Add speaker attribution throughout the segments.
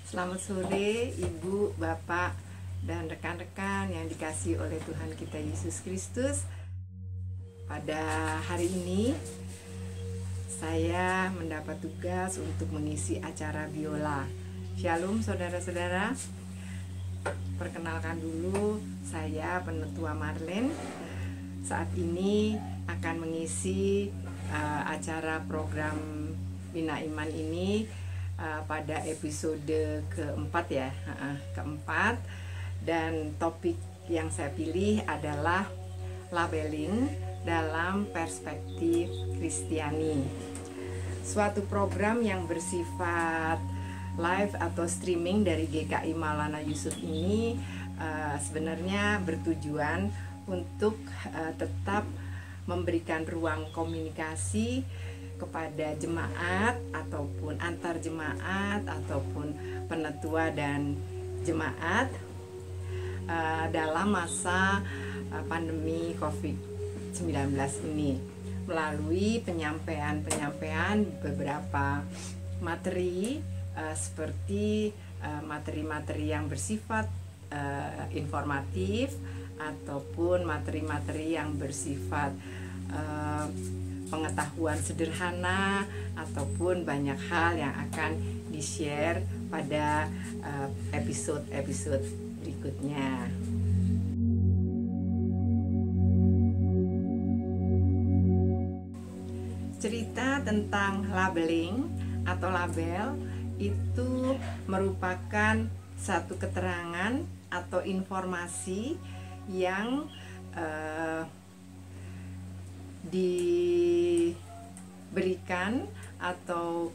Speaker 1: Selamat sore Ibu, Bapak, dan rekan-rekan yang dikasihi oleh Tuhan kita Yesus Kristus. Pada hari ini saya mendapat tugas untuk mengisi acara biola. Shalom saudara-saudara. Perkenalkan dulu, saya Penetua Marlen. Saat ini akan mengisi acara program Bina Iman ini pada episode keempat ya, keempat. Dan topik yang saya pilih adalah labeling dalam perspektif Kristiani. Suatu program yang bersifat live atau streaming dari GKI Maulana Yusuf ini sebenarnya bertujuan untuk tetap memberikan ruang komunikasi kepada jemaat ataupun antar jemaat ataupun penetua dan jemaat dalam masa pandemi COVID-19 ini melalui penyampaian beberapa materi seperti materi-materi yang bersifat informatif ataupun materi-materi yang bersifat pengetahuan sederhana ataupun banyak hal yang akan di-share pada episode-episode berikutnya. Cerita tentang labeling atau label itu merupakan satu keterangan atau informasi yang diberikan atau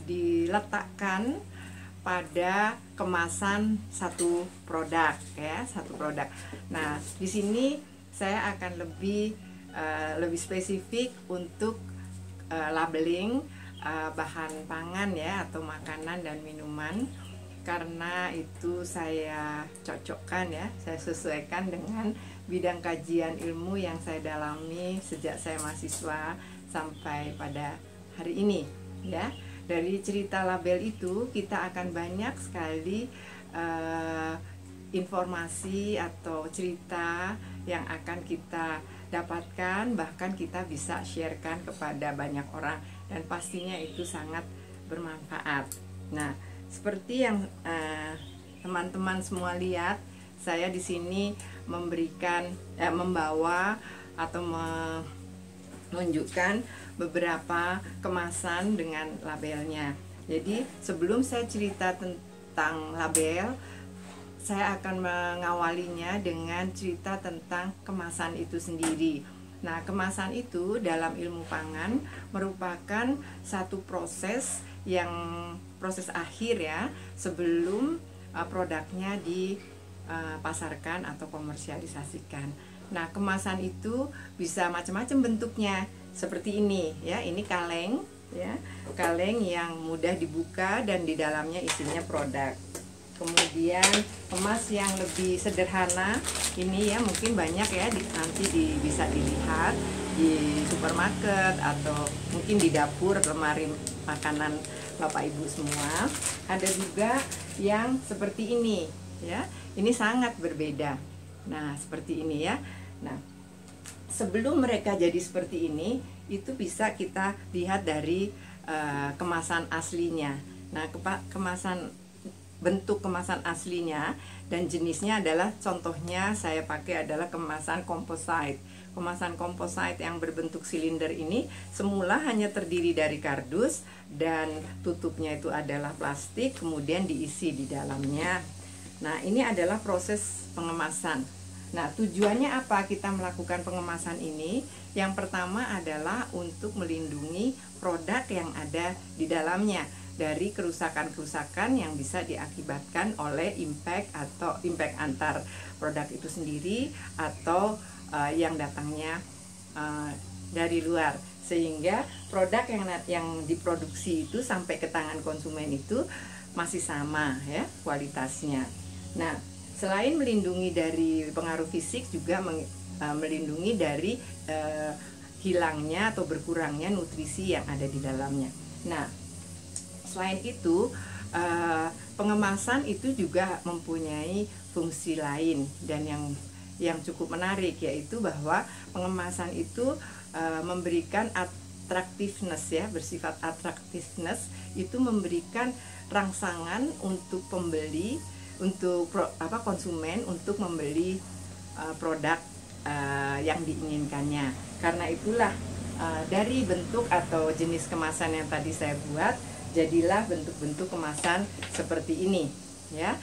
Speaker 1: diletakkan pada kemasan satu produk ya, satu produk. Nah, di sini saya akan lebih spesifik untuk labeling bahan pangan ya atau makanan dan minuman, karena itu saya cocokkan ya, saya sesuaikan dengan bidang kajian ilmu yang saya dalami sejak saya mahasiswa sampai pada hari ini ya. Dari cerita label itu kita akan banyak sekali informasi atau cerita yang akan kita dapatkan, bahkan kita bisa sharekan kepada banyak orang dan pastinya itu sangat bermanfaat. Nah, seperti yang teman-teman semua lihat, saya di sini membawa atau menunjukkan beberapa kemasan dengan labelnya. Jadi sebelum saya cerita tentang label, saya akan mengawalinya dengan cerita tentang kemasan itu sendiri. Nah, kemasan itu dalam ilmu pangan merupakan satu proses akhir ya, sebelum produknya dipasarkan atau komersialisasikan. Nah, kemasan itu bisa macam-macam bentuknya. Seperti ini ya, ini kaleng ya, kaleng yang mudah dibuka dan di dalamnya isinya produk. Kemudian kemas yang lebih sederhana ini ya, mungkin banyak ya nanti bisa dilihat di supermarket atau mungkin di dapur lemari makanan Bapak Ibu semua. Ada juga yang seperti ini ya, ini sangat berbeda. Nah, seperti ini ya. Nah, sebelum mereka jadi seperti ini, itu bisa kita lihat dari kemasan aslinya. Nah, bentuk kemasan aslinya dan jenisnya adalah, contohnya saya pakai adalah kemasan composite. Kemasan composite yang berbentuk silinder ini semula hanya terdiri dari kardus dan tutupnya itu adalah plastik, kemudian diisi di dalamnya. Nah, ini adalah proses pengemasan. Nah, tujuannya apa kita melakukan pengemasan ini? Yang pertama adalah untuk melindungi produk yang ada di dalamnya dari kerusakan-kerusakan yang bisa diakibatkan oleh impact antar produk itu sendiri atau yang datangnya dari luar, sehingga produk yang diproduksi itu sampai ke tangan konsumen itu masih sama ya kualitasnya. Nah, selain melindungi dari pengaruh fisik, juga melindungi dari hilangnya atau berkurangnya nutrisi yang ada di dalamnya. Nah, selain itu pengemasan itu juga mempunyai fungsi lain dan yang cukup menarik, yaitu bahwa pengemasan itu memberikan attractiveness ya, bersifat attractiveness, itu memberikan rangsangan untuk pembeli, untuk konsumen untuk membeli produk yang diinginkannya. Karena itulah dari bentuk atau jenis kemasan yang tadi saya buat, jadilah bentuk-bentuk kemasan seperti ini ya.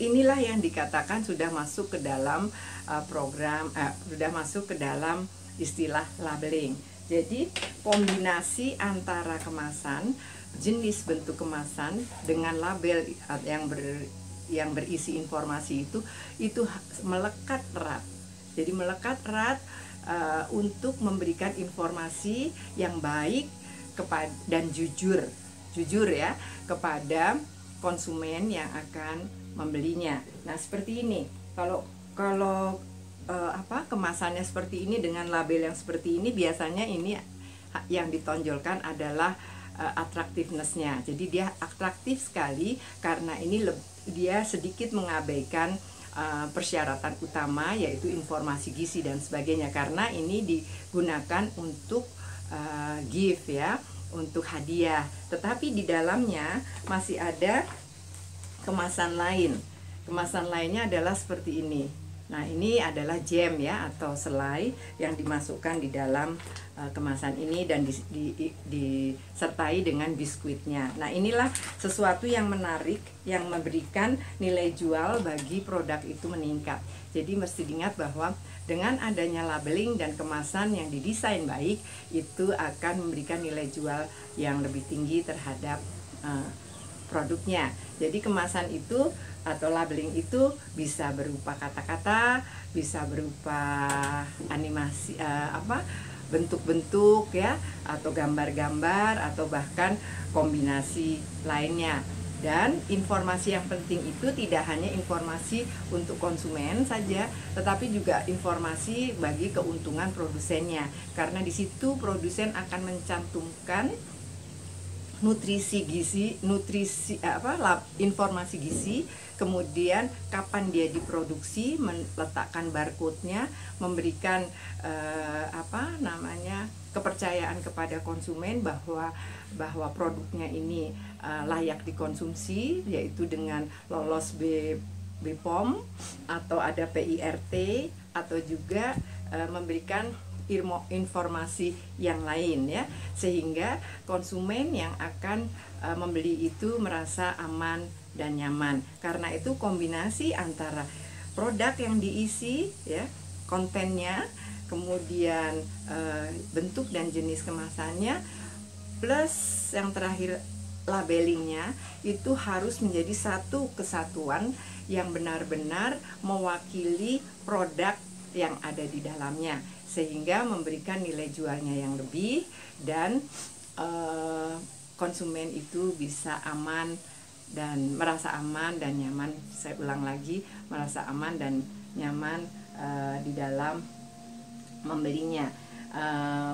Speaker 1: Inilah yang dikatakan sudah masuk ke dalam program, sudah masuk ke dalam istilah labeling. Jadi kombinasi antara kemasan, jenis bentuk kemasan dengan label yang berisi informasi itu melekat erat. Jadi melekat erat untuk memberikan informasi yang baik dan jujur ya kepada konsumen yang akan membelinya. Nah, seperti ini. Kalau kemasannya seperti ini dengan label yang seperti ini, biasanya ini yang ditonjolkan adalah attractiveness-nya. Jadi dia atraktif sekali karena ini dia sedikit mengabaikan persyaratan utama, yaitu informasi gizi dan sebagainya, karena ini digunakan untuk gift ya, untuk hadiah. Tetapi di dalamnya masih ada kemasan lain. Kemasan lainnya adalah seperti ini. Nah, ini adalah jam ya, atau selai yang dimasukkan di dalam kemasan ini dan disertai dengan biskuitnya. Nah, inilah sesuatu yang menarik yang memberikan nilai jual bagi produk itu meningkat. Jadi mesti diingat bahwa dengan adanya labeling dan kemasan yang didesain baik, itu akan memberikan nilai jual yang lebih tinggi terhadap produknya. Jadi kemasan itu atau labeling itu bisa berupa kata-kata, bisa berupa animasi, bentuk-bentuk ya, atau gambar-gambar, atau bahkan kombinasi lainnya. Dan informasi yang penting itu tidak hanya informasi untuk konsumen saja, tetapi juga informasi bagi keuntungan produsennya, karena di situ produsen akan mencantumkan informasi gizi, kemudian kapan dia diproduksi, meletakkan barcode-nya, memberikan kepercayaan kepada konsumen bahwa produknya ini layak dikonsumsi, yaitu dengan lolos BPOM atau ada PIRT, atau juga memberikan informasi yang lain ya, sehingga konsumen yang akan membeli itu merasa aman dan nyaman. Karena itu kombinasi antara produk yang diisi ya, kontennya, kemudian bentuk dan jenis kemasannya, plus yang terakhir labelingnya, itu harus menjadi satu kesatuan yang benar-benar mewakili produk yang ada di dalamnya, sehingga memberikan nilai jualnya yang lebih dan konsumen itu bisa aman dan merasa aman dan nyaman. Saya ulang lagi, merasa aman dan nyaman di dalam membelinya,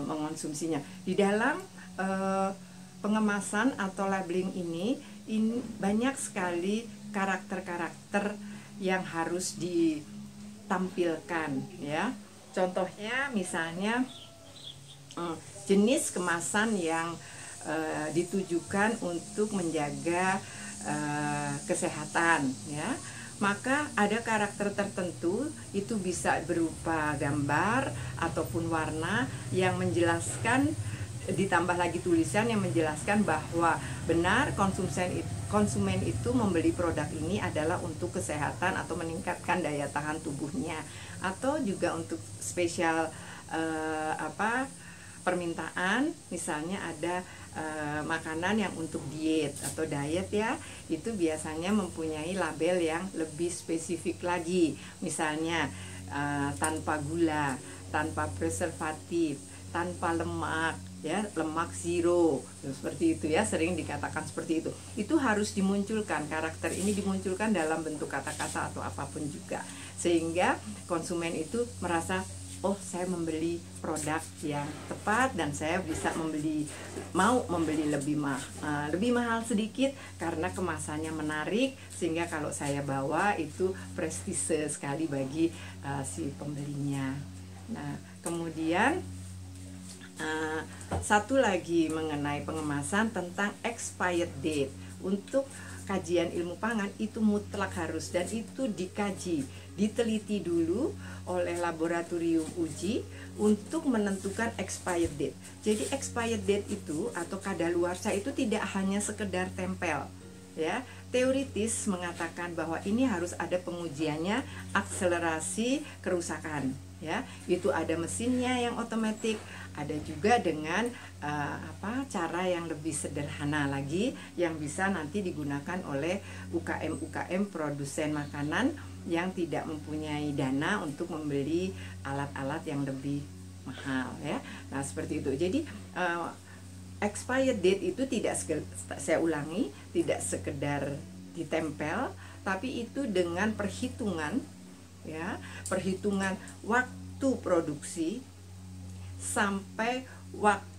Speaker 1: mengonsumsinya. Di dalam pengemasan atau labeling ini banyak sekali karakter-karakter yang harus ditampilkan ya. Contohnya misalnya jenis kemasan yang ditujukan untuk menjaga kesehatan ya, maka ada karakter tertentu, itu bisa berupa gambar ataupun warna yang menjelaskan, ditambah lagi tulisan yang menjelaskan bahwa benar konsumen itu membeli produk ini adalah untuk kesehatan atau meningkatkan daya tahan tubuhnya, atau juga untuk spesial permintaan, misalnya ada makanan yang untuk diet atau diet ya, itu biasanya mempunyai label yang lebih spesifik lagi, misalnya tanpa gula, tanpa preservatif, tanpa lemak ya, lemak zero, seperti itu ya, sering dikatakan seperti itu. Itu harus dimunculkan, karakter ini dimunculkan dalam bentuk kata-kata atau apapun juga, sehingga konsumen itu merasa oh saya membeli produk yang tepat dan saya bisa mau membeli lebih mahal sedikit karena kemasannya menarik, sehingga kalau saya bawa itu prestise sekali bagi si pembelinya. Nah, kemudian satu lagi mengenai pengemasan tentang expired date. Untuk kajian ilmu pangan itu mutlak harus, dan itu dikaji, diteliti dulu oleh laboratorium uji untuk menentukan expired date. Jadi expired date itu atau kadaluarsa itu tidak hanya sekedar tempel, ya. Teoritis mengatakan bahwa ini harus ada pengujiannya, akselerasi kerusakan, ya. Itu ada mesinnya yang otomatis, ada juga dengan cara yang lebih sederhana lagi yang bisa nanti digunakan oleh UKM produsen makanan yang tidak mempunyai dana untuk membeli alat-alat yang lebih mahal, ya. Nah, seperti itu. Jadi expired date itu saya ulangi, tidak sekedar ditempel, tapi itu dengan perhitungan, ya, perhitungan waktu produksi sampai waktu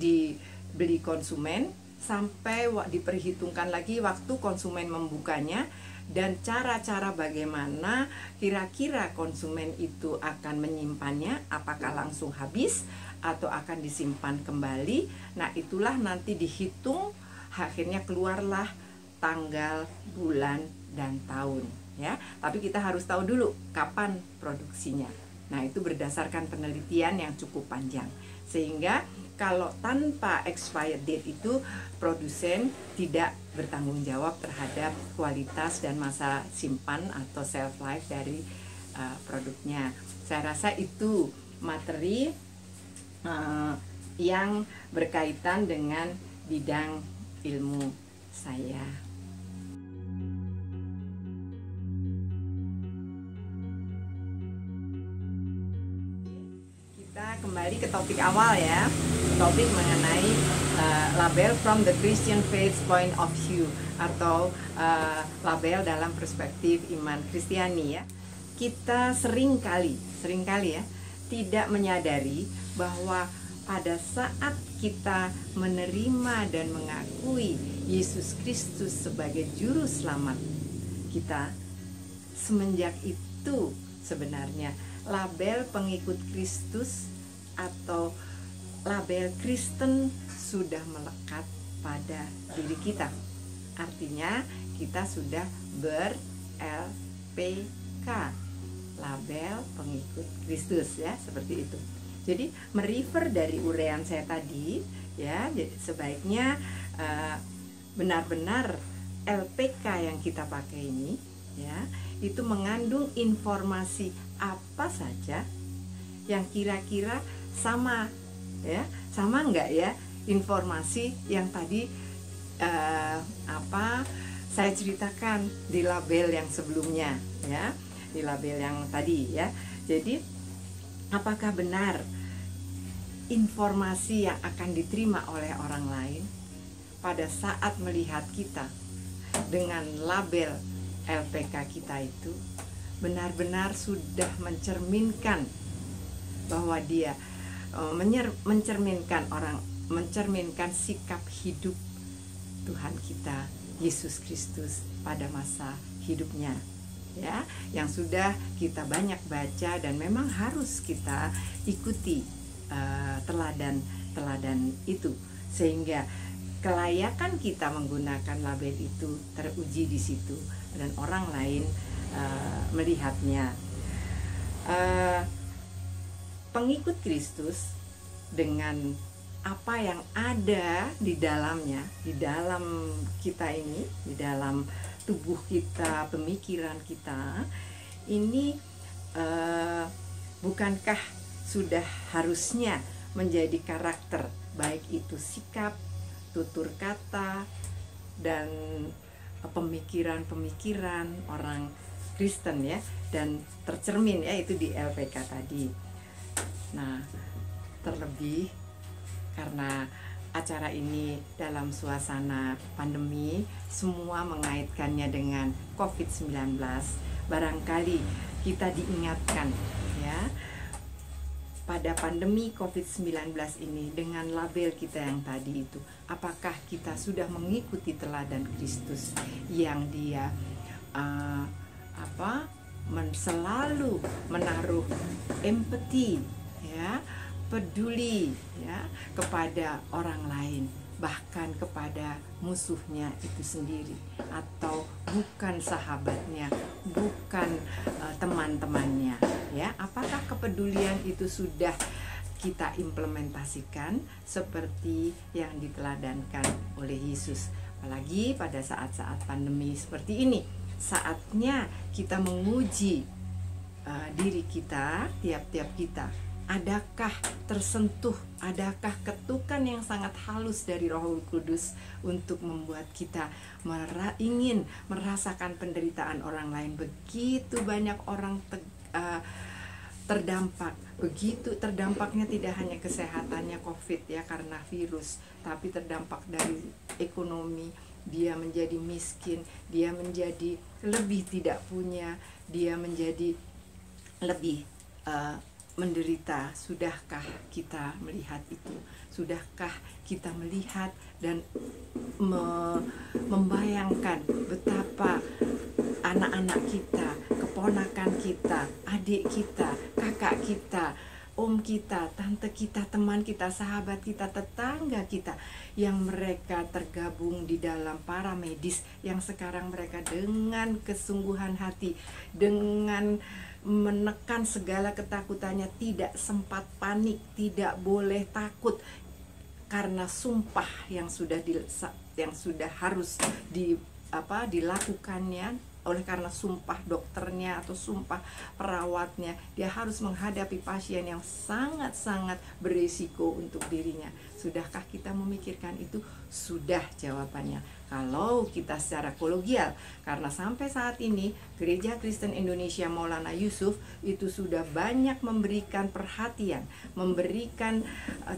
Speaker 1: dibeli konsumen, sampai diperhitungkan lagi waktu konsumen membukanya, dan cara-cara bagaimana kira-kira konsumen itu akan menyimpannya, apakah langsung habis atau akan disimpan kembali. Nah, itulah nanti dihitung, akhirnya keluarlah tanggal, bulan, dan tahun, ya. Tapi kita harus tahu dulu kapan produksinya. Nah, itu berdasarkan penelitian yang cukup panjang. Sehingga kalau tanpa expired date itu produsen tidak bertanggung jawab terhadap kualitas dan masa simpan atau shelf life dari produknya. Saya rasa itu materi yang berkaitan dengan bidang ilmu saya. Kembali ke topik awal, ya, topik mengenai label from the Christian faith point of view atau label dalam perspektif iman Kristiani, ya. Kita seringkali ya tidak menyadari bahwa pada saat kita menerima dan mengakui Yesus Kristus sebagai juru selamat kita, semenjak itu sebenarnya label pengikut Kristus atau label Kristen sudah melekat pada diri kita. Artinya kita sudah ber-LPK, label pengikut Kristus, ya, seperti itu. Jadi merefer dari uraian saya tadi, ya, sebaiknya benar-benar LPK yang kita pakai ini, ya, itu mengandung informasi apa saja yang kira-kira sama, ya, sama enggak, ya, informasi yang tadi saya ceritakan di label yang sebelumnya, ya, di label yang tadi, ya. Jadi apakah benar informasi yang akan diterima oleh orang lain pada saat melihat kita dengan label LPK kita itu benar-benar sudah mencerminkan bahwa dia mencerminkan sikap hidup Tuhan kita Yesus Kristus pada masa hidupnya, ya, yang sudah kita banyak baca dan memang harus kita ikuti teladan itu, sehingga kelayakan kita menggunakan label itu teruji di situ dan orang lain melihatnya. Pengikut Kristus dengan apa yang ada di dalamnya, di dalam kita ini, di dalam tubuh kita, pemikiran kita ini, bukankah sudah harusnya menjadi karakter, baik itu sikap, tutur kata, dan pemikiran-pemikiran orang Kristen, ya, dan tercermin, ya, itu di LPK tadi. Nah, terlebih karena acara ini dalam suasana pandemi, semua mengaitkannya dengan COVID-19, barangkali kita diingatkan, ya, pada pandemi COVID-19 ini dengan label kita yang tadi itu, apakah kita sudah mengikuti teladan Kristus yang dia selalu menaruh empati, ya, peduli, ya, kepada orang lain, bahkan kepada musuhnya itu sendiri, atau bukan sahabatnya, bukan teman-temannya, ya. Apakah kepedulian itu sudah kita implementasikan seperti yang diteladankan oleh Yesus? Apalagi pada saat-saat pandemi seperti ini, saatnya kita menguji diri kita, tiap-tiap kita. Adakah tersentuh, adakah ketukan yang sangat halus dari Roh Kudus untuk membuat kita ingin merasakan penderitaan orang lain? Begitu banyak orang terdampak. Begitu terdampaknya tidak hanya kesehatannya COVID, ya, karena virus, tapi terdampak dari ekonomi. Dia menjadi miskin, dia menjadi lebih tidak punya, dia menjadi lebih menderita. Sudahkah kita melihat itu? Sudahkah kita melihat dan membayangkan betapa anak-anak kita, keponakan kita, adik kita, kakak kita, om kita, tante kita, teman kita, sahabat kita, tetangga kita, yang mereka tergabung di dalam para medis, yang sekarang mereka dengan kesungguhan hati, dengan menekan segala ketakutannya, tidak sempat panik, tidak boleh takut karena sumpah yang sudah harus dilakukannya. Oleh karena sumpah dokternya atau sumpah perawatnya, dia harus menghadapi pasien yang sangat-sangat berisiko untuk dirinya. Sudahkah kita memikirkan itu? Sudah jawabannya. Kalau kita secara kolegial, karena sampai saat ini Gereja Kristen Indonesia Maulana Yusuf itu sudah banyak memberikan perhatian, memberikan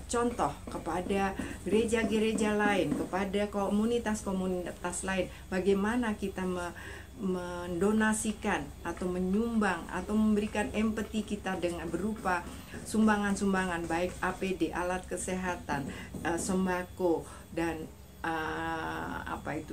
Speaker 1: contoh kepada gereja-gereja lain, kepada komunitas-komunitas lain, bagaimana kita mendonasikan atau menyumbang atau memberikan empati kita dengan berupa sumbangan-sumbangan, baik APD, alat kesehatan, sembako, dan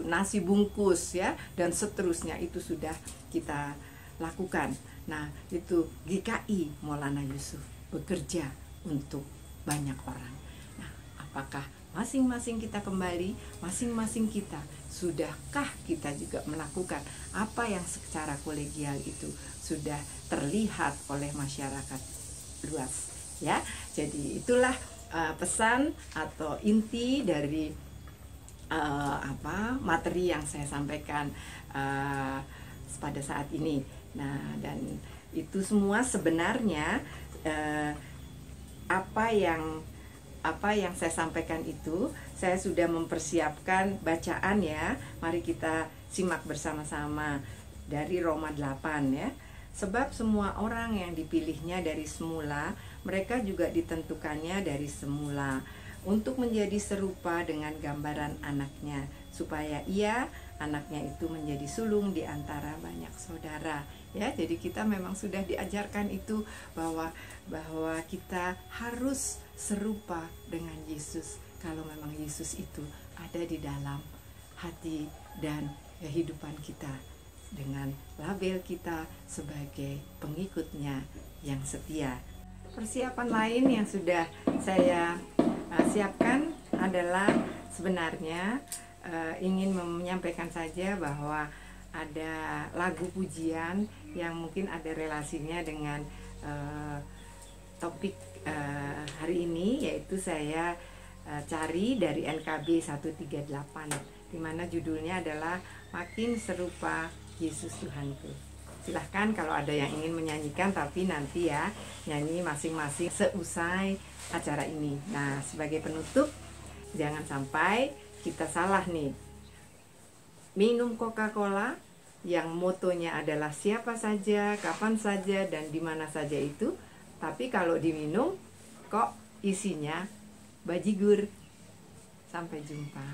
Speaker 1: nasi bungkus, ya, dan seterusnya. Itu sudah kita lakukan. Nah, itu GKI Maulana Yusuf bekerja untuk banyak orang. Nah, apakah masing-masing kita kembali, masing-masing kita, sudahkah kita juga melakukan apa yang secara kolegial itu sudah terlihat oleh masyarakat luas, ya? Jadi itulah pesan atau inti dari materi yang saya sampaikan pada saat ini. Nah, dan itu semua sebenarnya apa yang saya sampaikan itu saya sudah mempersiapkan bacaan, ya. Mari kita simak bersama-sama dari Roma 8, ya. Sebab semua orang yang dipilihnya dari semula, mereka juga ditentukannya dari semula untuk menjadi serupa dengan gambaran anaknya, supaya anaknya itu menjadi sulung di antara banyak saudara, ya. Jadi kita memang sudah diajarkan itu bahwa kita harus serupa dengan Yesus. Kalau memang Yesus itu ada di dalam hati dan kehidupan kita, dengan label kita sebagai pengikutnya yang setia. Persiapan lain yang sudah saya siapkan adalah sebenarnya ingin menyampaikan saja bahwa ada lagu pujian yang mungkin ada relasinya dengan topik hari ini, yaitu saya cari dari NKB 138, di mana judulnya adalah Makin Serupa Yesus Tuhanku. Silahkan kalau ada yang ingin menyanyikan, tapi nanti, ya, nyanyi masing-masing seusai acara ini. Nah, sebagai penutup, jangan sampai kita salah nih. Minum Coca-Cola yang motonya adalah siapa saja, kapan saja, dan di mana saja itu, tapi kalau diminum kok isinya bajigur. Sampai jumpa.